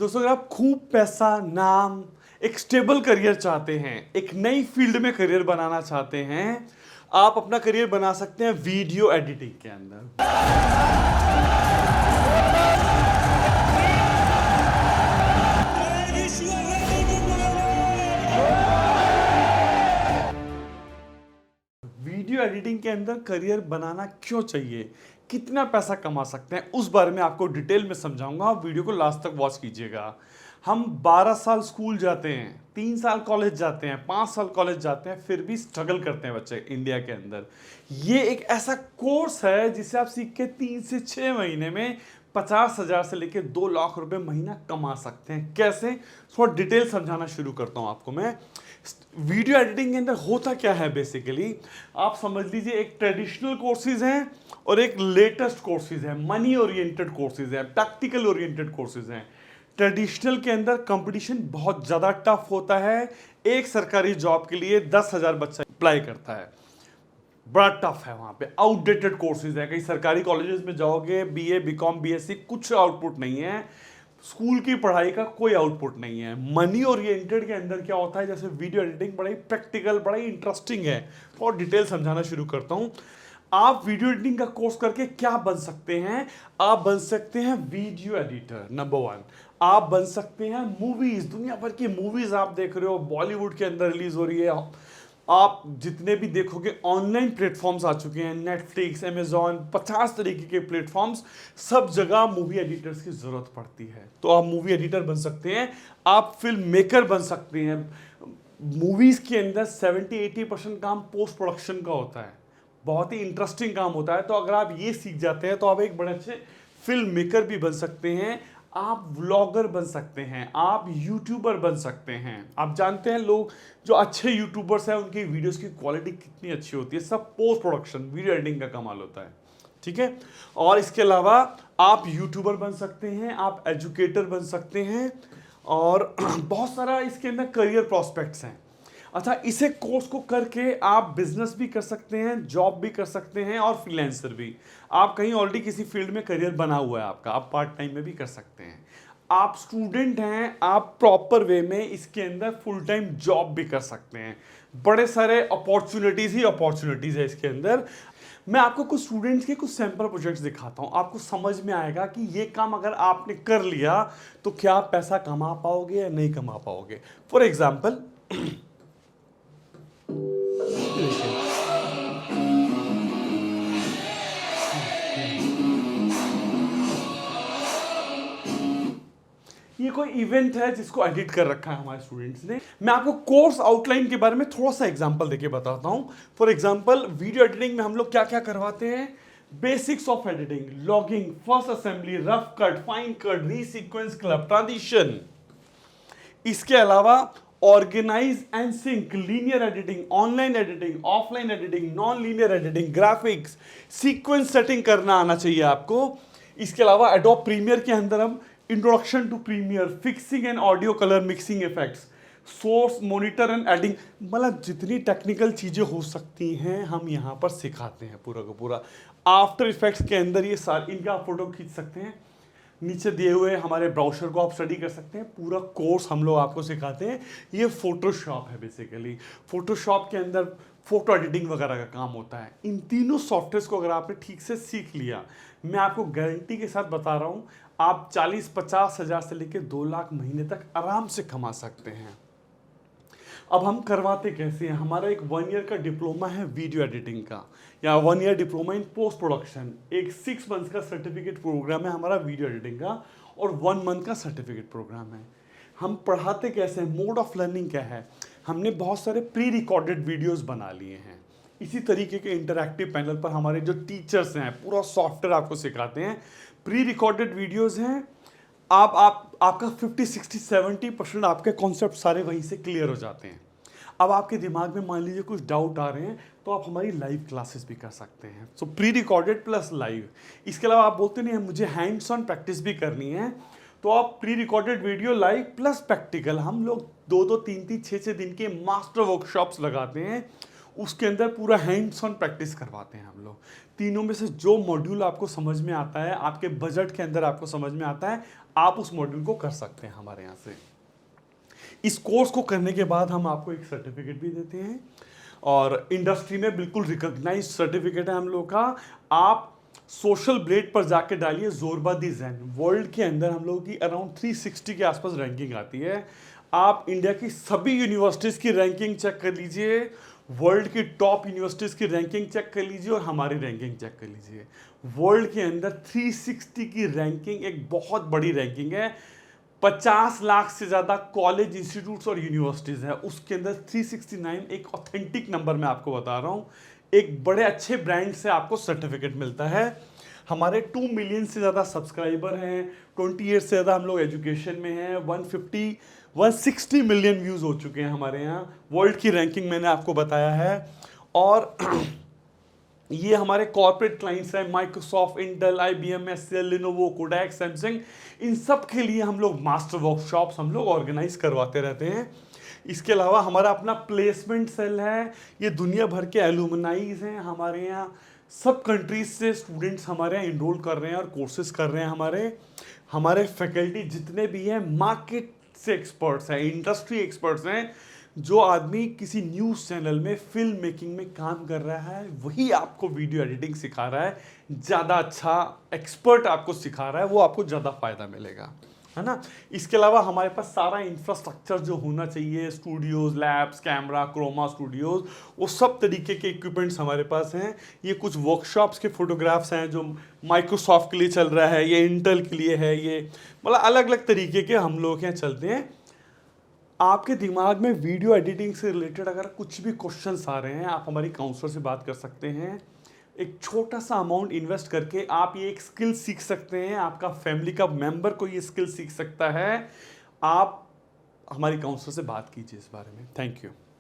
दोस्तों अगर आप खूब पैसा, नाम, एक स्टेबल करियर चाहते हैं, एक नई फील्ड में करियर बनाना चाहते हैं, आप अपना करियर बना सकते हैं वीडियो एडिटिंग के अंदर। वीडियो एडिटिंग के अंदर करियर बनाना क्यों चाहिए, कितना पैसा कमा सकते हैं, उस बारे में आपको डिटेल में समझाऊंगा। आप वीडियो को लास्ट तक वॉच कीजिएगा। हम 12 साल स्कूल जाते हैं, 3 साल कॉलेज जाते हैं, 5 साल कॉलेज जाते हैं, फिर भी स्ट्रगल करते हैं बच्चे इंडिया के अंदर। ये एक ऐसा कोर्स है जिसे आप सीख के 3 से 6 महीने में 50,000 से लेकर 2 लाख रुपए महीना कमा सकते हैं। कैसे, थोड़ा डिटेल समझाना शुरू करता हूं आपको मैं। वीडियो एडिटिंग के अंदर होता क्या है बेसिकली, आप समझ लीजिए एक ट्रेडिशनल कोर्सेज हैं और एक लेटेस्ट कोर्सेज है, मनी ओरिएंटेड कोर्सेज है, प्रैक्टिकल ओरिएंटेड कोर्सेज हैं। ट्रेडिशनल के अंदर कंपटीशन बहुत ज़्यादा टफ होता है। एक सरकारी जॉब के लिए 10,000 बच्चा अप्लाई करता है, बड़ा टफ है। वहाँ पे आउटडेटेड कोर्सेज है। कई सरकारी कॉलेजेस में जाओगे, बीए, बीकॉम, बीएससी, कुछ आउटपुट नहीं है। स्कूल की पढ़ाई का कोई आउटपुट नहीं है। मनी ओरिएंटेड के अंदर क्या होता है, जैसे वीडियो एडिटिंग बड़ा ही प्रैक्टिकल, बड़ा ही इंटरेस्टिंग है। और डिटेल समझाना शुरू करता हूँ। आप वीडियो एडिटिंग का कोर्स करके क्या बन सकते हैं? आप बन सकते हैं वीडियो एडिटर, नंबर 1। आप बन सकते हैं मूवीज, दुनिया भर की मूवीज आप देख रहे हो, बॉलीवुड के अंदर रिलीज हो रही है। आप जितने भी देखोगे ऑनलाइन प्लेटफॉर्म्स आ चुके हैं, नेटफ्लिक्स, अमेजॉन, 50 तरीके के प्लेटफॉर्म्स, सब जगह मूवी एडिटर्स की जरूरत पड़ती है। तो आप मूवी एडिटर बन सकते हैं, आप फिल्म मेकर बन सकते हैं। मूवीज के अंदर 70-80% काम पोस्ट प्रोडक्शन का होता है, बहुत ही इंटरेस्टिंग काम होता है। तो अगर आप ये सीख जाते हैं तो आप एक बड़े अच्छे फिल्म मेकर भी बन सकते हैं। आप व्लॉगर बन सकते हैं, आप यूट्यूबर बन सकते हैं। आप जानते हैं लोग जो अच्छे यूट्यूबर्स हैं उनकी वीडियोस की क्वालिटी कितनी अच्छी होती है। सब पोस्ट प्रोडक्शन वीडियो एडिटिंग का कमाल होता है, ठीक है। और इसके अलावा आप यूट्यूबर बन सकते हैं, आप एजुकेटर बन सकते हैं, और बहुत सारा इसके अंदर करियर प्रॉस्पेक्ट्स हैं। अच्छा, इसे कोर्स को करके आप बिजनेस भी कर सकते हैं, जॉब भी कर सकते हैं, और फ्रीलांसर भी। आप कहीं ऑलरेडी किसी फील्ड में करियर बना हुआ है आपका, आप पार्ट टाइम में भी कर सकते हैं। आप स्टूडेंट हैं, आप प्रॉपर वे में इसके अंदर फुल टाइम जॉब भी कर सकते हैं। बड़े सारे अपॉर्चुनिटीज ही अपॉर्चुनिटीज है इसके अंदर। मैं आपको कुछ स्टूडेंट्स के कुछ सैंपल प्रोजेक्ट्स दिखाता हूं, आपको समझ में आएगा कि ये काम अगर आपने कर लिया तो क्या आप पैसा कमा पाओगे या नहीं कमा पाओगे। फॉर एग्जाम्पल, ये कोई इवेंट है जिसको एडिट कर रखा है हमारे स्टूडेंट्स ने। मैं आपको कोर्स आउटलाइन के बारे में थोड़ा सा एग्जांपल देके बताता हूं। फॉर एग्जांपल, वीडियो एडिटिंग में हम लोग क्या क्या करवाते हैं। Basics of editing, logging, first assembly, rough cut, fine cut, resequence, club, transition. इसके अलावा organise and sync, linear editing, online editing, offline editing, non linear editing, graphics, sequence setting करना आना चाहिए आपको। इसके अलावा एडोब प्रीमियर के अंदर हम introduction to Premiere, fixing and audio colour mixing effects, source monitor and editing, मतलब जितनी टेक्निकल चीजें हो सकती हैं हम यहाँ पर सिखाते हैं पूरा का पूरा। आफ्टर इफेक्ट्स के अंदर ये सारे इनका आप फोटो खींच सकते हैं, नीचे दिए हुए हमारे ब्राउजर को आप स्टडी कर सकते हैं। पूरा कोर्स हम लोग आपको सिखाते हैं। ये फोटोशॉप है बेसिकली। फोटोशॉप के अंदर फोटो एडिटिंग वगैरह का काम होता है। इन तीनों सॉफ्टवेयर को अगर आपने ठीक से सीख लिया, मैं आपको गारंटी के साथ बता रहा हूँ, आप 40-50 हज़ार से लेकर 2 लाख महीने तक आराम से कमा सकते हैं। अब हम करवाते कैसे हैं? हमारा एक 1 ईयर का डिप्लोमा है वीडियो एडिटिंग का, या 1 year diploma in post production. एक 6 मंथ्स का सर्टिफिकेट प्रोग्राम है हमारा वीडियो एडिटिंग का, और 1 मंथ का सर्टिफिकेट प्रोग्राम है। हम पढ़ाते कैसे हैं? मोड ऑफ लर्निंग क्या है? हमने बहुत सारे प्री रिकॉर्डेड वीडियोस बना लिए हैं। इसी तरीके के इंटरैक्टिव पैनल पर हमारे जो टीचर्स हैं पूरा सॉफ्टवेयर आपको सिखाते हैं। प्री रिकॉर्डेड वीडियोस हैं। आपका 50-60-70% आपके कॉन्सेप्ट सारे वहीं से क्लियर हो जाते हैं। अब आपके दिमाग में मान लीजिए कुछ डाउट आ रहे हैं तो आप हमारी लाइव क्लासेस भी कर सकते हैं। सो प्री रिकॉर्डेड प्लस लाइव। इसके अलावा आप बोलते नहीं मुझे हैंड्स ऑन प्रैक्टिस भी करनी है, तो आप pre recorded video, live plus practical, हम लोग 2-2, 3-3, 6-6 दिन के मास्टर वर्कशॉप्स लगाते हैं। उसके अंदर पूरा हैंड्स ऑन प्रैक्टिस करवाते हैं हम लोग। तीनों में से जो मॉड्यूल आपको समझ में आता है, आपके बजट के अंदर आपको समझ में आता है, आप उस मॉड्यूल को कर सकते हैं हमारे यहाँ से। इस कोर्स को करने के बाद हम आपको एक सर्टिफिकेट भी देते हैं, और इंडस्ट्री में बिल्कुल रिकॉग्नाइज सर्टिफिकेट है हम लोग का। आप सोशल ब्लेड पर जाके डालिए ज़ोरबा दी जैन, वर्ल्ड के अंदर हम लोगों की अराउंड 360 के आसपास रैंकिंग आती है। आप इंडिया की सभी यूनिवर्सिटीज़ की रैंकिंग चेक कर लीजिए, वर्ल्ड की टॉप यूनिवर्सिटीज़ की रैंकिंग चेक कर लीजिए और हमारी रैंकिंग चेक कर लीजिए। वर्ल्ड के अंदर 360 की रैंकिंग एक बहुत बड़ी रैंकिंग है। 50 लाख से ज़्यादा कॉलेज, इंस्टीट्यूट्स और यूनिवर्सिटीज़ है, उसके अंदर 369 एक ऑथेंटिक नंबर मैं आपको बता रहा हूँ। एक बड़े अच्छे ब्रांड से आपको सर्टिफिकेट मिलता है। हमारे 2 मिलियन से ज़्यादा सब्सक्राइबर हैं, 28 से ज़्यादा हम लोग एजुकेशन में हैं, 160 मिलियन व्यूज़ हो चुके हैं हमारे यहाँ। वर्ल्ड की रैंकिंग मैंने आपको बताया है। और ये हमारे कॉर्पोरेट क्लाइंट्स हैं, Microsoft, Intel, IBM, SCL, Lenovo, Kodak, Samsung. इन सब के लिए हम लोग मास्टर वर्कशॉप्स हम लोग ऑर्गेनाइज करवाते रहते हैं। इसके अलावा हमारा अपना प्लेसमेंट सेल है। ये दुनिया भर के एलुमनाइज हैं हमारे यहाँ, सब कंट्रीज से स्टूडेंट्स हमारे यहाँ इनरोल कर रहे हैं और कोर्सेज कर रहे हैं। हमारे फैकल्टी जितने भी हैं मार्केट से एक्सपर्ट्स हैं, इंडस्ट्री एक्सपर्ट्स हैं। जो आदमी किसी न्यूज़ चैनल में फिल्म मेकिंग में काम कर रहा है वही आपको वीडियो एडिटिंग सिखा रहा है। ज़्यादा अच्छा एक्सपर्ट आपको सिखा रहा है, वो आपको ज़्यादा फायदा मिलेगा, है ना। इसके अलावा हमारे पास सारा इंफ्रास्ट्रक्चर जो होना चाहिए, studios, labs, camera, chroma studios, वो सब तरीके के इक्विपमेंट्स हमारे पास हैं। ये कुछ वर्कशॉप्स के फोटोग्राफ्स हैं जो माइक्रोसॉफ्ट के लिए चल रहा है, ये इंटेल के लिए है, ये मतलब अलग अलग तरीके के हम लोग यहाँ चलते हैं। आपके दिमाग में वीडियो एडिटिंग से रिलेटेड अगर कुछ भी क्वेश्चंस आ रहे हैं, आप हमारी काउंसलर से बात कर सकते हैं। एक छोटा सा अमाउंट इन्वेस्ट करके आप ये एक स्किल सीख सकते हैं, आपका फैमिली का मेंबर को ये स्किल सीख सकता है। आप हमारी काउंसलर से बात कीजिए इस बारे में। Thank you.